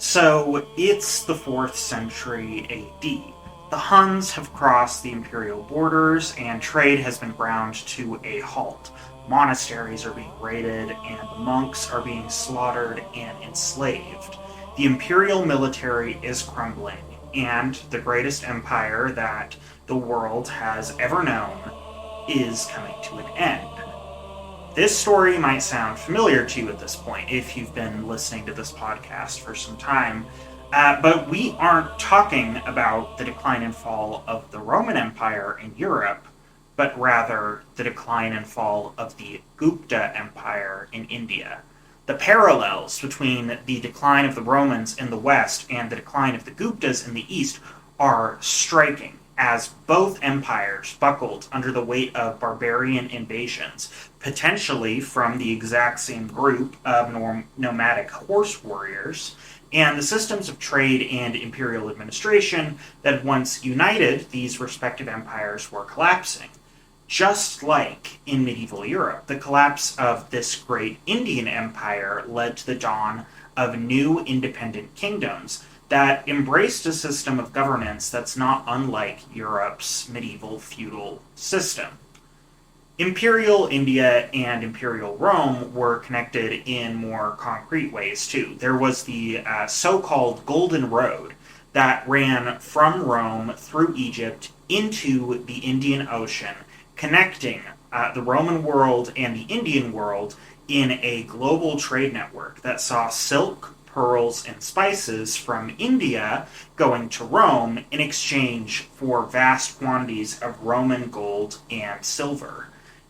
So it's the 4th century AD. The Huns have crossed the imperial borders and trade has been ground to a halt. Monasteries are being raided and the monks are being slaughtered and enslaved. The imperial military is crumbling, and the greatest empire that the world has ever known is coming to an end. This story might sound familiar to you at this point if you've been listening to this podcast for some time, but we aren't talking about the decline and fall of the Roman Empire in Europe, but rather the decline and fall of the Gupta Empire in India. The parallels between the decline of the Romans in the West and the decline of the Guptas in the East are striking, as both empires buckled under the weight of barbarian invasions, potentially from the exact same group of nomadic horse warriors, and the systems of trade and imperial administration that once united these respective empires were collapsing. Just like in medieval Europe, the collapse of this great Indian empire led to the dawn of new independent kingdoms that embraced a system of governance that's not unlike Europe's medieval feudal system. Imperial India and Imperial Rome were connected in more concrete ways, too. There was the so-called Golden Road that ran from Rome through Egypt into the Indian Ocean, connecting the Roman world and the Indian world in a global trade network that saw silk, pearls, and spices from India going to Rome in exchange for vast quantities of Roman gold and silver.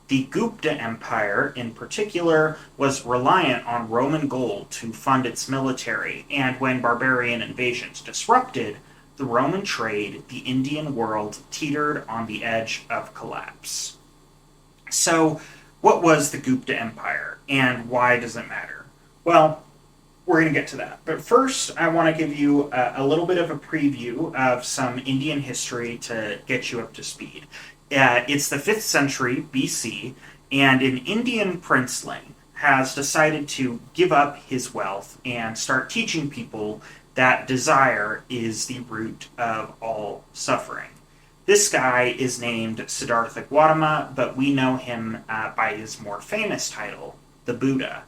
The Gupta Empire, in particular, was reliant on Roman gold to fund its military, and when barbarian invasions disrupted the Roman trade, the Indian world teetered on the edge of collapse. So, what was the Gupta Empire, and why does it matter? Well, we're going to get to that. But first, I want to give you a little bit of a preview of some Indian history to get you up to speed. It's the 5th century BC, and an Indian princeling has decided to give up his wealth and start teaching people that desire is the root of all suffering. This guy is named Siddhartha Gautama, but we know him by his more famous title, the Buddha.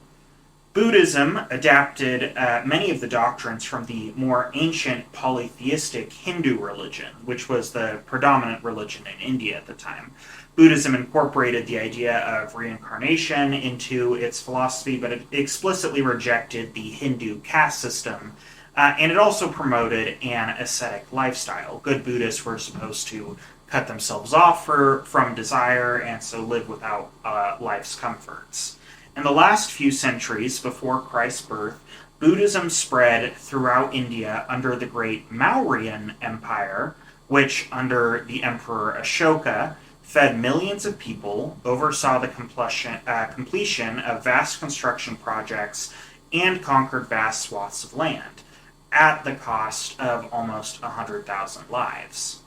Buddhism adapted many of the doctrines from the more ancient polytheistic Hindu religion, which was the predominant religion in India at the time. Buddhism incorporated the idea of reincarnation into its philosophy, but it explicitly rejected the Hindu caste system, and it also promoted an ascetic lifestyle. Good Buddhists were supposed to cut themselves off from desire and so live without life's comforts. In the last few centuries before Christ's birth, Buddhism spread throughout India under the great Mauryan Empire, which, under the Emperor Ashoka, fed millions of people, oversaw the completion of vast construction projects, and conquered vast swaths of land, at the cost of almost 100,000 lives.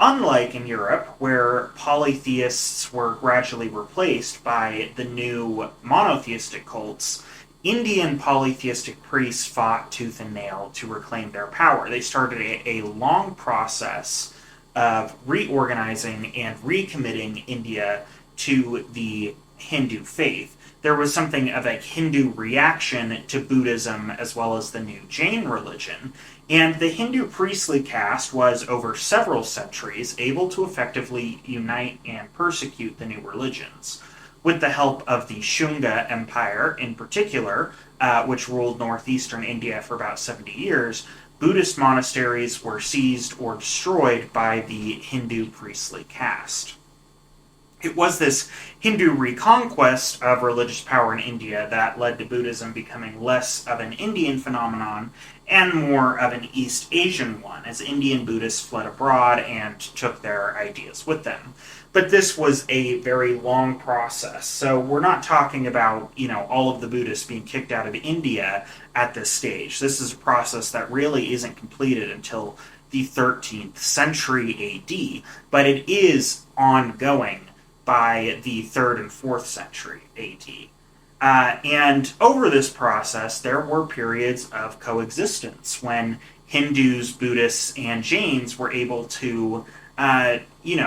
Unlike in Europe, where polytheists were gradually replaced by the new monotheistic cults, Indian polytheistic priests fought tooth and nail to reclaim their power. They started a long process of reorganizing and recommitting India to the Hindu faith. There was something of a Hindu reaction to Buddhism as well as the new Jain religion, and the Hindu priestly caste was, over several centuries, able to effectively unite and persecute the new religions. With the help of the Shunga Empire in particular, which ruled northeastern India for about 70 years, Buddhist monasteries were seized or destroyed by the Hindu priestly caste. It was this Hindu reconquest of religious power in India that led to Buddhism becoming less of an Indian phenomenon and more of an East Asian one, as Indian Buddhists fled abroad and took their ideas with them. But this was a very long process, so we're not talking about, all of the Buddhists being kicked out of India at this stage. This is a process that really isn't completed until the 13th century AD, but it is ongoing by the 3rd and 4th century AD. And over this process, there were periods of coexistence when Hindus, Buddhists, and Jains were able to,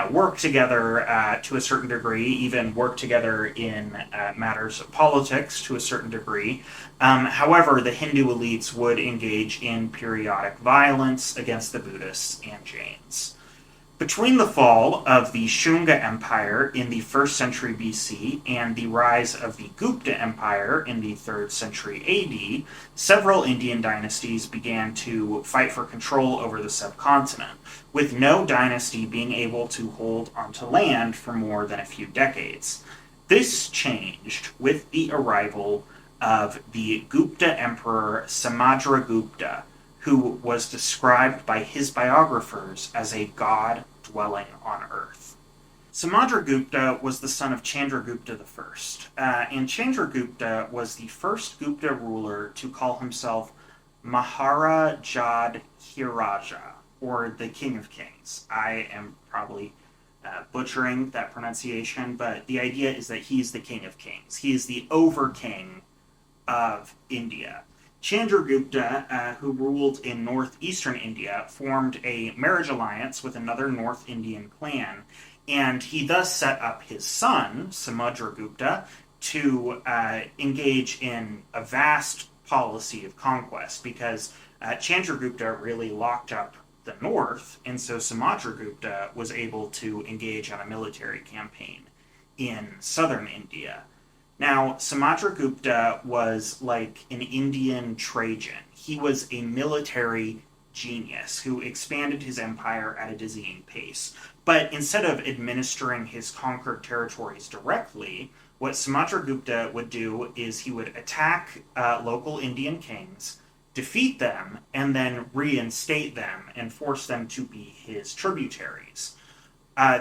work together to a certain degree, even work together in matters of politics to a certain degree. However, the Hindu elites would engage in periodic violence against the Buddhists and Jains. Between the fall of the Shunga Empire in the 1st century BC and the rise of the Gupta Empire in the 3rd century AD, several Indian dynasties began to fight for control over the subcontinent, with no dynasty being able to hold onto land for more than a few decades. This changed with the arrival of the Gupta Emperor Samudragupta, who was described by his biographers as a god dwelling on earth. Samudragupta was the son of Chandragupta I, and Chandragupta was the first Gupta ruler to call himself Maharajadhiraja, or the King of Kings. I am probably butchering that pronunciation, but the idea is that he's the King of Kings. He is the over-king of India. Chandragupta, who ruled in northeastern India, formed a marriage alliance with another North Indian clan, and he thus set up his son, Samudragupta, to engage in a vast policy of conquest, because Chandragupta really locked up the north, and so Samudragupta was able to engage on a military campaign in southern India. Now, Samudragupta was like an Indian Trajan. He was a military genius who expanded his empire at a dizzying pace. But instead of administering his conquered territories directly, what Samudragupta would do is he would attack local Indian kings, defeat them, and then reinstate them and force them to be his tributaries.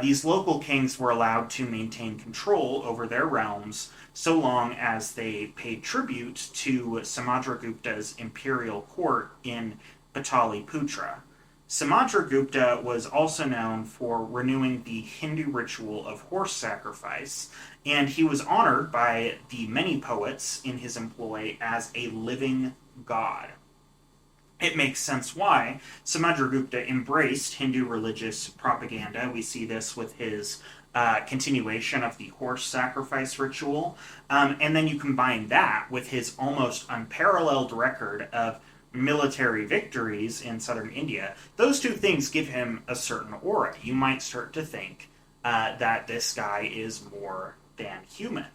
These local kings were allowed to maintain control over their realms so long as they paid tribute to Samudragupta's imperial court in Pataliputra. Samudragupta was also known for renewing the Hindu ritual of horse sacrifice, and he was honored by the many poets in his employ as a living god. It makes sense why Samudragupta embraced Hindu religious propaganda. We see this with his continuation of the horse sacrifice ritual. And then you combine that with his almost unparalleled record of military victories in southern India. Those two things give him a certain aura. You might start to think that this guy is more than human.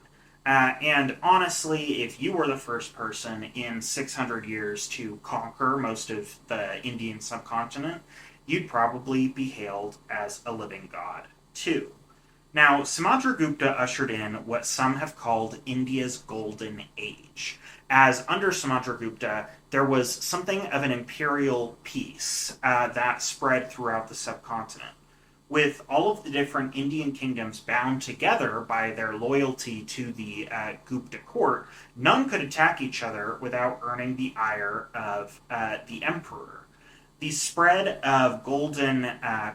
And honestly, if you were the first person in 600 years to conquer most of the Indian subcontinent, you'd probably be hailed as a living god, too. Now, Samudragupta ushered in what some have called India's Golden Age, as under Samudragupta, there was something of an imperial peace that spread throughout the subcontinent. With all of the different Indian kingdoms bound together by their loyalty to the Gupta court, none could attack each other without earning the ire of the emperor. The spread of golden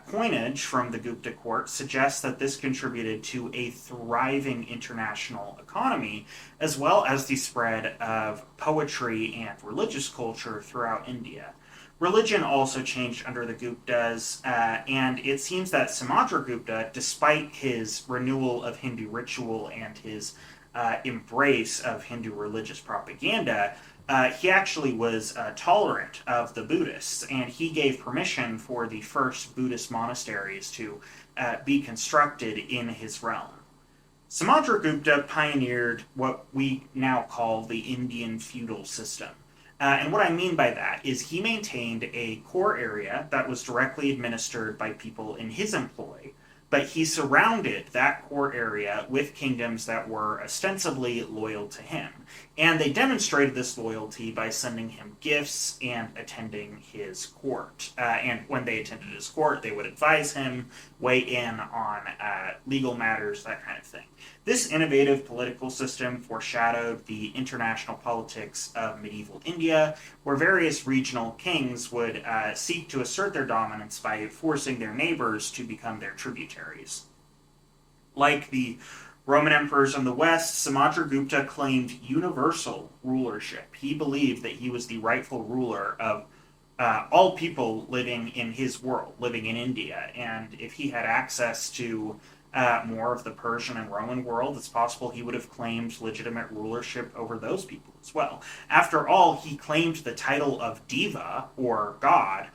coinage from the Gupta court suggests that this contributed to a thriving international economy, as well as the spread of poetry and religious culture throughout India. Religion also changed under the Guptas, and it seems that Samudragupta, despite his renewal of Hindu ritual and his embrace of Hindu religious propaganda, he actually was tolerant of the Buddhists, and he gave permission for the first Buddhist monasteries to be constructed in his realm. Samudragupta pioneered what we now call the Indian feudal system. And what I mean by that is he maintained a core area that was directly administered by people in his employ, but he surrounded that core area with kingdoms that were ostensibly loyal to him. And they demonstrated this loyalty by sending him gifts and attending his court. And when they attended his court, they would advise him, weigh in on legal matters, that kind of thing. This innovative political system foreshadowed the international politics of medieval India, where various regional kings would seek to assert their dominance by forcing their neighbors to become their tributaries. Like the Roman emperors in the West, Samudragupta claimed universal rulership. He believed that he was the rightful ruler of all people living in his world, living in India. And if he had access to more of the Persian and Roman world, it's possible he would have claimed legitimate rulership over those people as well. After all, he claimed the title of Deva, or God,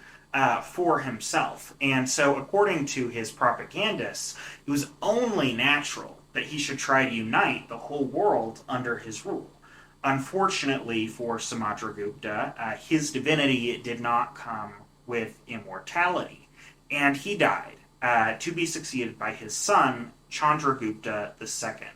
for himself. And so, according to his propagandists, it was only natural that he should try to unite the whole world under his rule. Unfortunately for Samudragupta, his divinity did not come with immortality, and he died, to be succeeded by his son, Chandragupta II.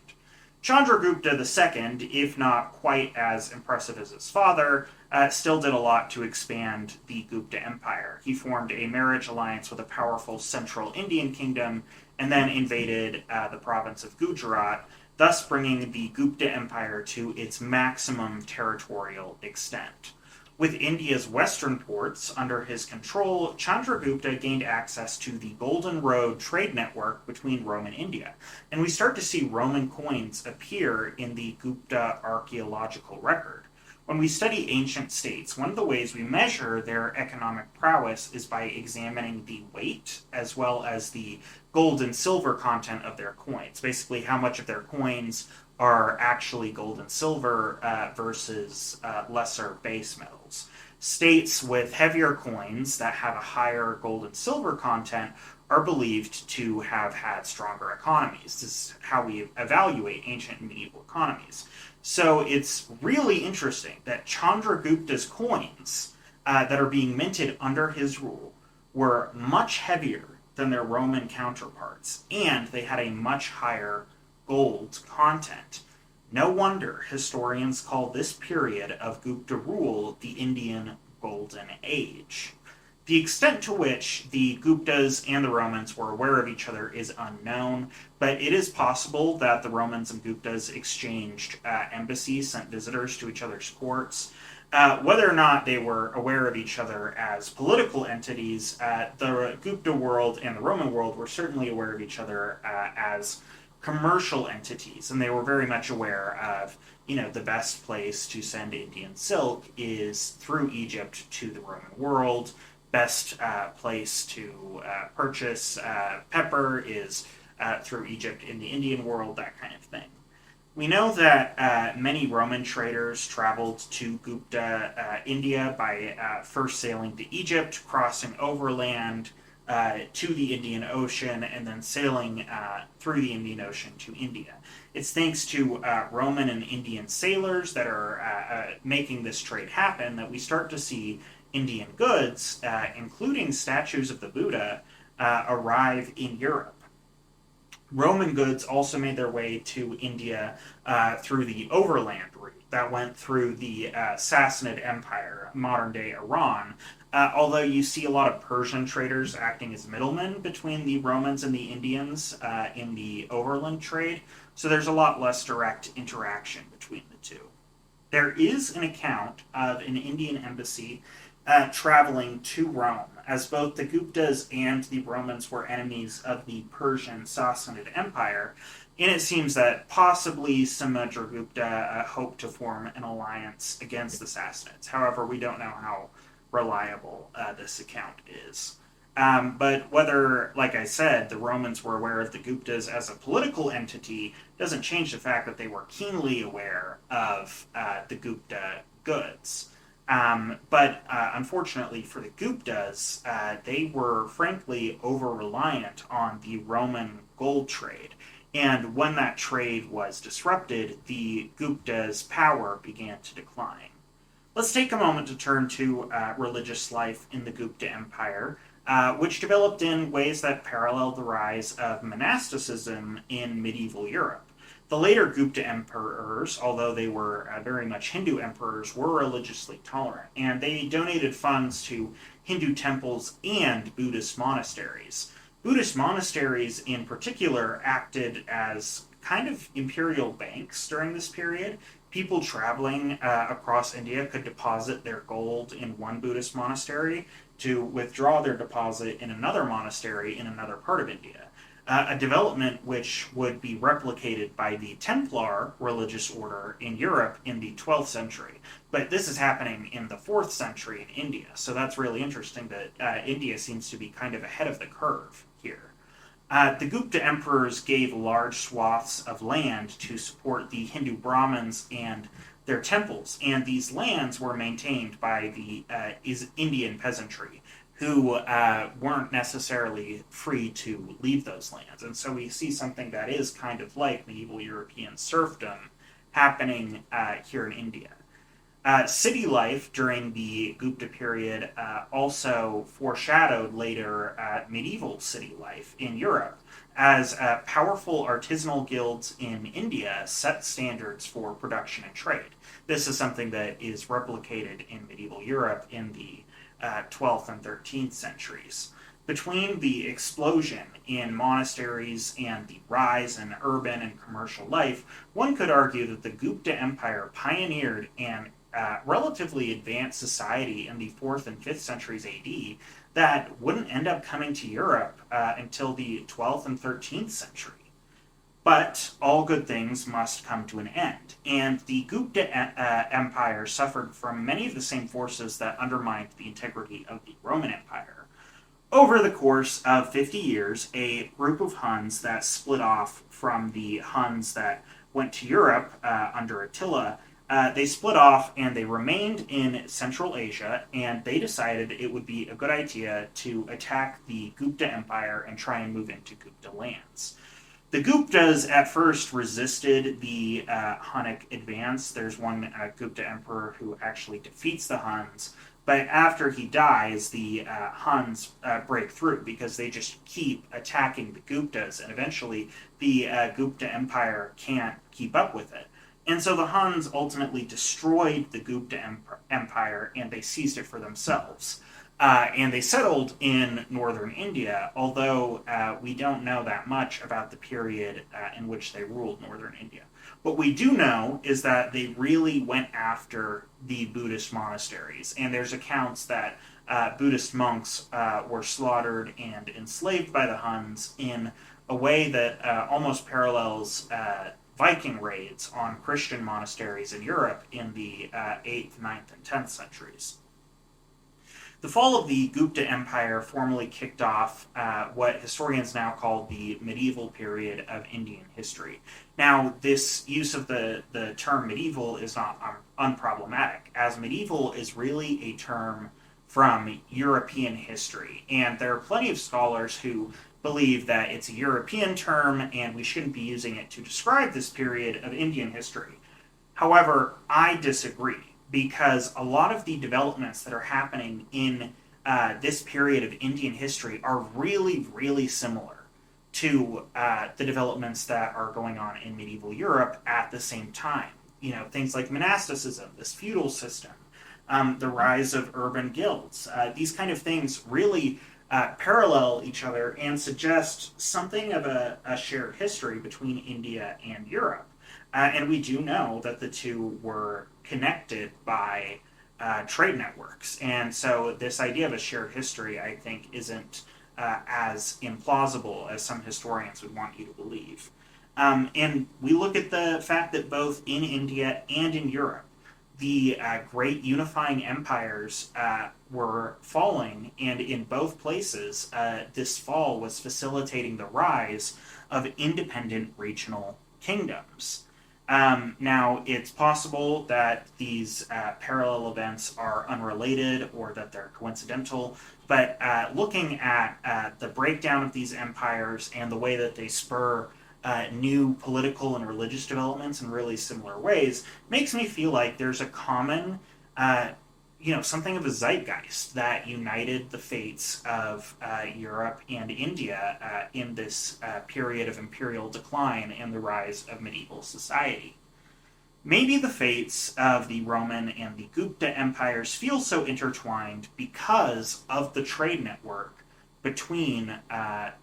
Chandragupta II, if not quite as impressive as his father, still did a lot to expand the Gupta Empire. He formed a marriage alliance with a powerful central Indian kingdom and then invaded the province of Gujarat, thus bringing the Gupta Empire to its maximum territorial extent. With India's western ports under his control, Chandragupta gained access to the Golden Road trade network between Rome and India, and we start to see Roman coins appear in the Gupta archaeological record. When we study ancient states, one of the ways we measure their economic prowess is by examining the weight as well as the gold and silver content of their coins. Basically, how much of their coins are actually gold and silver versus lesser base metals. States with heavier coins that have a higher gold and silver content are believed to have had stronger economies. This is how we evaluate ancient and medieval economies. So it's really interesting that Chandragupta's coins that are being minted under his rule were much heavier than their Roman counterparts, and they had a much higher gold content. No wonder historians call this period of Gupta rule the Indian Golden Age. The extent to which the Guptas and the Romans were aware of each other is unknown, but it is possible that the Romans and Guptas exchanged embassies, sent visitors to each other's courts. Whether or not they were aware of each other as political entities, the Gupta world and the Roman world were certainly aware of each other as commercial entities, and they were very much aware of, the best place to send Indian silk is through Egypt to the Roman world. Best place to purchase pepper is through Egypt in the Indian world, that kind of thing. We know that many Roman traders traveled to Gupta India by first sailing to Egypt, crossing overland to the Indian Ocean, and then sailing through the Indian Ocean to India. It's thanks to Roman and Indian sailors that are making this trade happen that we start to see Indian goods, including statues of the Buddha, arrive in Europe. Roman goods also made their way to India through the overland route that went through the Sassanid Empire, modern-day Iran, although you see a lot of Persian traders acting as middlemen between the Romans and the Indians in the overland trade, so there's a lot less direct interaction between the two. There is an account of an Indian embassy traveling to Rome, as both the Guptas and the Romans were enemies of the Persian Sassanid Empire, and it seems that possibly Samudragupta hoped to form an alliance against the Sassanids. However, we don't know how reliable this account is. But whether, like I said, the Romans were aware of the Guptas as a political entity doesn't change the fact that they were keenly aware of the Gupta goods. But unfortunately for the Guptas, they were frankly over-reliant on the Roman gold trade. And when that trade was disrupted, the Guptas' power began to decline. Let's take a moment to turn to religious life in the Gupta Empire, which developed in ways that parallel the rise of monasticism in medieval Europe. The later Gupta emperors, although they were very much Hindu emperors, were religiously tolerant, and they donated funds to Hindu temples and Buddhist monasteries. Buddhist monasteries, in particular, acted as kind of imperial banks during this period. People traveling across India could deposit their gold in one Buddhist monastery to withdraw their deposit in another monastery in another part of India. a development which would be replicated by the Templar religious order in Europe in the 12th century. But this is happening in the 4th century in India, so that's really interesting that India seems to be kind of ahead of the curve here. The Gupta emperors gave large swaths of land to support the Hindu Brahmins and their temples, and these lands were maintained by the Indian peasantry, who weren't necessarily free to leave those lands. And so we see something that is kind of like medieval European serfdom happening here in India. City life during the Gupta period also foreshadowed later medieval city life in Europe, as powerful artisanal guilds in India set standards for production and trade. This is something that is replicated in medieval Europe in the 12th and 13th centuries. Between the explosion in monasteries and the rise in urban and commercial life, one could argue that the Gupta Empire pioneered an relatively advanced society in the 4th and 5th centuries AD that wouldn't end up coming to Europe until the 12th and 13th century. But all good things must come to an end, and the Gupta Empire suffered from many of the same forces that undermined the integrity of the Roman Empire. Over the course of 50 years, a group of Huns that split off from the Huns that went to Europe under Attila, they split off and they remained in Central Asia, and they decided it would be a good idea to attack the Gupta Empire and try and move into Gupta lands. The Guptas at first resisted the Hunnic advance. There's one Gupta emperor who actually defeats the Huns, but after he dies, the Huns break through because they just keep attacking the Guptas, and eventually the Gupta Empire can't keep up with it. And so the Huns ultimately destroyed the Gupta Empire and they seized it for themselves. And they settled in northern India, although we don't know that much about the period in which they ruled northern India. What we do know is that they really went after the Buddhist monasteries, and there's accounts that Buddhist monks were slaughtered and enslaved by the Huns in a way that almost parallels Viking raids on Christian monasteries in Europe in the 8th, 9th, and 10th centuries. The fall of the Gupta Empire formally kicked off what historians now call the medieval period of Indian history. Now, this use of the term medieval is not unproblematic, as medieval is really a term from European history, and there are plenty of scholars who believe that it's a European term and we shouldn't be using it to describe this period of Indian history. However, I disagree, because a lot of the developments that are happening in this period of Indian history are really, really similar to the developments that are going on in medieval Europe at the same time. You know, things like monasticism, this feudal system, the rise of urban guilds. These kind of things really parallel each other and suggest something of a shared history between India and Europe. And we do know that the two were connected by trade networks. And so this idea of a shared history, I think, isn't as implausible as some historians would want you to believe. And we look at the fact that both in India and in Europe, the great unifying empires were falling, and in both places, this fall was facilitating the rise of independent regional kingdoms. Now, it's possible that these parallel events are unrelated or that they're coincidental, but looking at the breakdown of these empires and the way that they spur new political and religious developments in really similar ways makes me feel like there's a common, something of a zeitgeist that united the fates of Europe and India in this period of imperial decline and the rise of medieval society. Maybe the fates of the Roman and the Gupta empires feel so intertwined because of the trade network between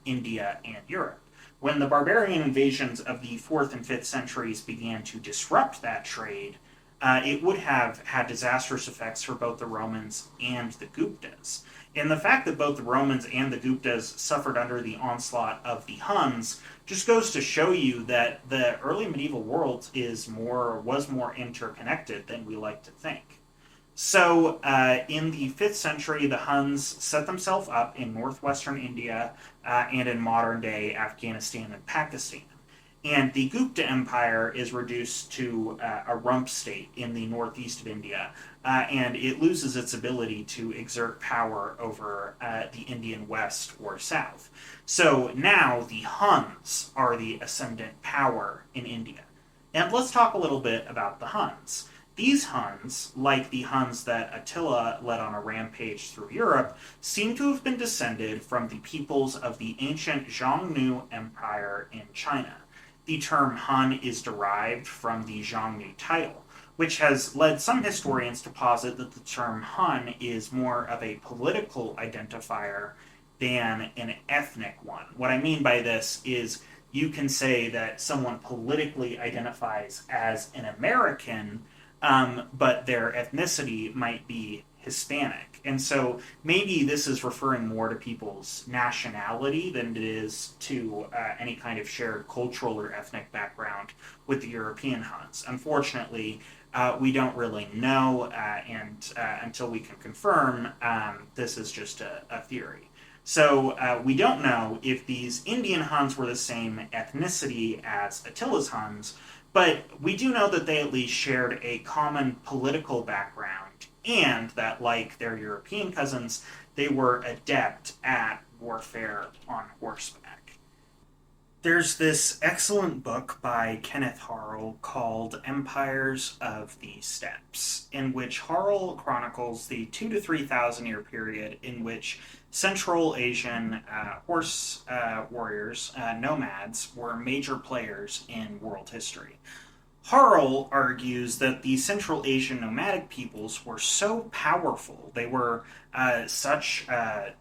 India and Europe. When the barbarian invasions of the 4th and 5th centuries began to disrupt that trade, it would have had disastrous effects for both the Romans and the Guptas. And the fact that both the Romans and the Guptas suffered under the onslaught of the Huns just goes to show you that the early medieval world was more interconnected than we like to think. So, in the 5th century, the Huns set themselves up in northwestern India and in modern day Afghanistan and Pakistan. And the Gupta Empire is reduced to a rump state in the northeast of India, and it loses its ability to exert power over the Indian west or south. So now the Huns are the ascendant power in India. And let's talk a little bit about the Huns. These Huns, like the Huns that Attila led on a rampage through Europe, seem to have been descended from the peoples of the ancient Xiongnu Empire in China. The term Hun is derived from the Xiongnu title, which has led some historians to posit that the term Hun is more of a political identifier than an ethnic one. What I mean by this is you can say that someone politically identifies as an American, but their ethnicity might be Hispanic. And so maybe this is referring more to people's nationality than it is to any kind of shared cultural or ethnic background with the European Huns. Unfortunately, we don't really know, and until we can confirm, this is just a theory. So we don't know if these Indian Huns were the same ethnicity as Attila's Huns, but we do know that they at least shared a common political background, and that, like their European cousins, they were adept at warfare on horseback. There's this excellent book by Kenneth Harl called Empires of the Steppes, in which Harl chronicles the 2,000 to 3,000 year period in which Central Asian horse warriors, nomads, were major players in world history. Harl argues that the Central Asian nomadic peoples were so powerful, they were such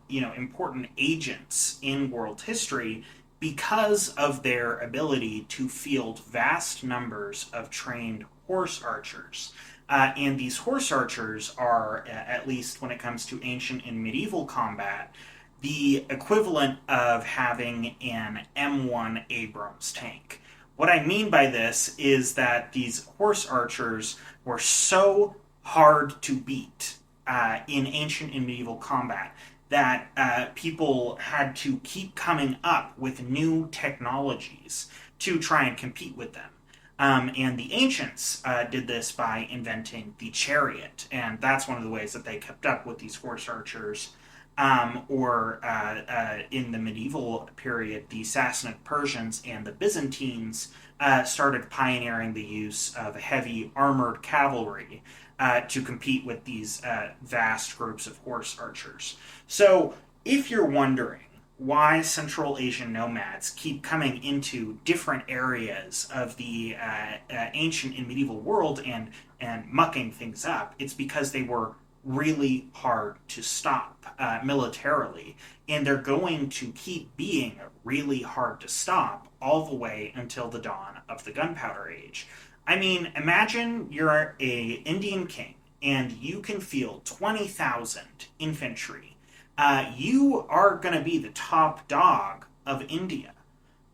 important agents in world history because of their ability to field vast numbers of trained horse archers. And these horse archers are, at least when it comes to ancient and medieval combat, the equivalent of having an M1 Abrams tank. What I mean by this is that these horse archers were so hard to beat in ancient and medieval combat that people had to keep coming up with new technologies to try and compete with them. And the ancients did this by inventing the chariot, and that's one of the ways that they kept up with these horse archers. Or in the medieval period, the Sassanid Persians and the Byzantines started pioneering the use of heavy armored cavalry to compete with these vast groups of horse archers. So, if you're wondering why Central Asian nomads keep coming into different areas of the ancient and medieval world and mucking things up, it's because they were really hard to stop militarily, and they're going to keep being really hard to stop all the way until the dawn of the Gunpowder Age. I mean, imagine you're a Indian king and you can field 20,000 infantry. You are going to be the top dog of India,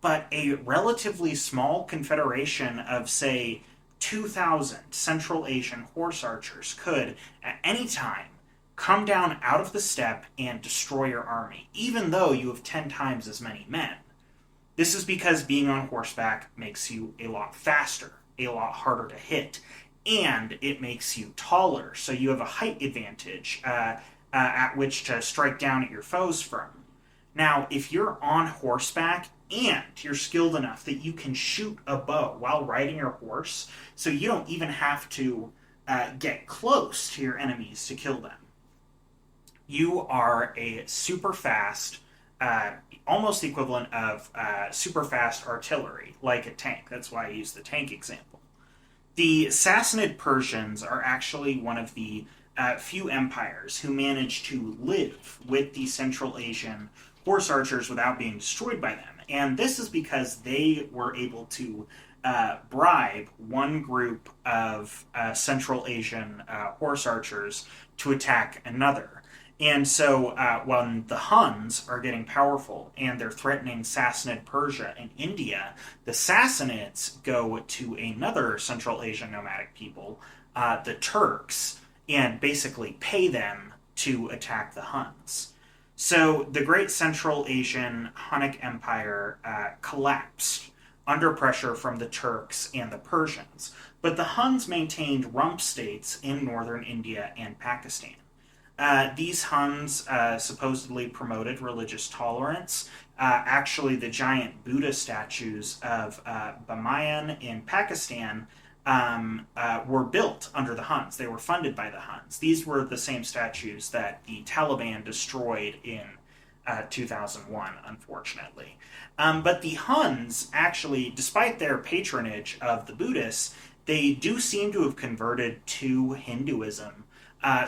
but a relatively small confederation of, say, 2,000 Central Asian horse archers could, at any time, come down out of the steppe and destroy your army, even though you have 10 times as many men. This is because being on horseback makes you a lot faster, a lot harder to hit, and it makes you taller, so you have a height advantage at which to strike down at your foes from. Now, if you're on horseback and you're skilled enough that you can shoot a bow while riding your horse, so you don't even have to get close to your enemies to kill them, you are a super fast, almost the equivalent of super fast artillery, like a tank. That's why I use the tank example. The Sassanid Persians are actually one of the few empires who managed to live with the Central Asian horse archers without being destroyed by them. And this is because they were able to bribe one group of Central Asian horse archers to attack another. And so when the Huns are getting powerful and they're threatening Sassanid Persia and India, the Sassanids go to another Central Asian nomadic people, the Turks, and basically pay them to attack the Huns. So the great Central Asian Hunnic Empire collapsed under pressure from the Turks and the Persians, but the Huns maintained rump states in northern India and Pakistan. These Huns supposedly promoted religious tolerance. Actually, the giant Buddha statues of Bamiyan in Pakistan were built under the Huns. They were funded by the Huns. These were the same statues that the Taliban destroyed in 2001, unfortunately. But the Huns, actually, despite their patronage of the Buddhists, they do seem to have converted to Hinduism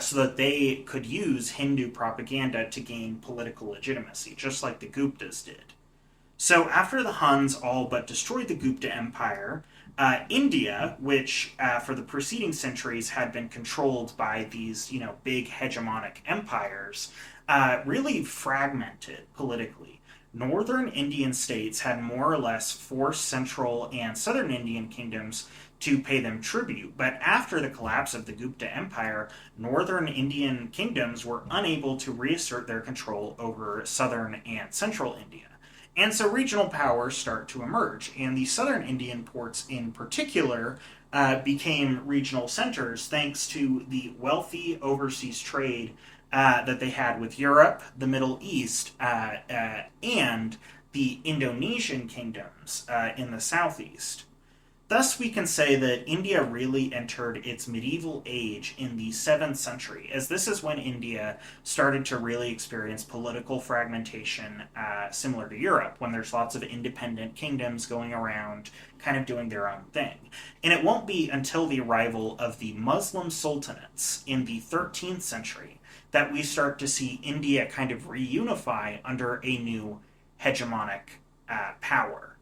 so that they could use Hindu propaganda to gain political legitimacy, just like the Guptas did. So after the Huns all but destroyed the Gupta Empire, India, which for the preceding centuries had been controlled by these, big hegemonic empires, really fragmented politically. Northern Indian states had more or less forced central and southern Indian kingdoms to pay them tribute, but after the collapse of the Gupta Empire, northern Indian kingdoms were unable to reassert their control over southern and central India. And so regional powers start to emerge, and the southern Indian ports in particular became regional centers thanks to the wealthy overseas trade that they had with Europe, the Middle East, and the Indonesian kingdoms in the southeast. Thus, we can say that India really entered its medieval age in the 7th century, as this is when India started to really experience political fragmentation similar to Europe, when there's lots of independent kingdoms going around, kind of doing their own thing. And it won't be until the arrival of the Muslim sultanates in the 13th century that we start to see India kind of reunify under a new hegemonic power.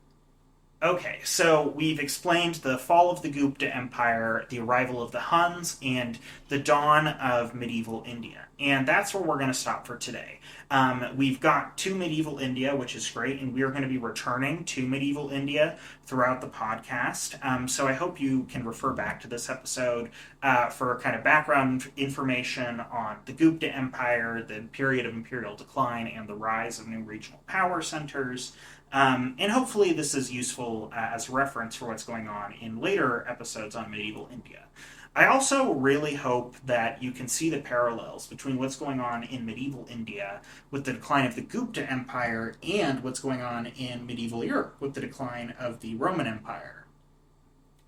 Okay, so we've explained the fall of the Gupta Empire, the arrival of the Huns, and the dawn of medieval India. And that's where we're going to stop for today. We've got to medieval India, which is great, and we are going to be returning to medieval India throughout the podcast. So I hope you can refer back to this episode for kind of background information on the Gupta Empire, the period of imperial decline, and the rise of new regional power centers. And hopefully this is useful as a reference for what's going on in later episodes on medieval India. I also really hope that you can see the parallels between what's going on in medieval India with the decline of the Gupta Empire and what's going on in medieval Europe with the decline of the Roman Empire.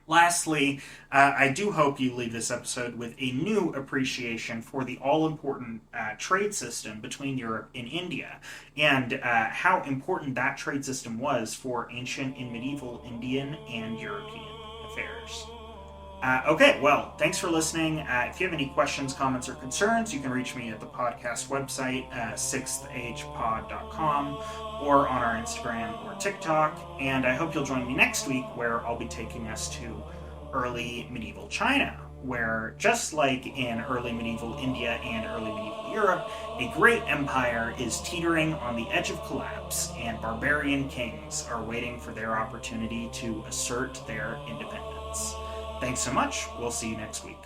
Lastly, I do hope you leave this episode with a new appreciation for the all-important trade system between Europe and India, and how important that trade system was for ancient and medieval Indian and European affairs. Okay, well, thanks for listening. If you have any questions, comments, or concerns, you can reach me at the podcast website, 6thagepod.com, or on our Instagram or TikTok. And I hope you'll join me next week, where I'll be taking us to early medieval China, where, just like in early medieval India and early medieval Europe, a great empire is teetering on the edge of collapse, and barbarian kings are waiting for their opportunity to assert their independence. Thanks so much. We'll see you next week.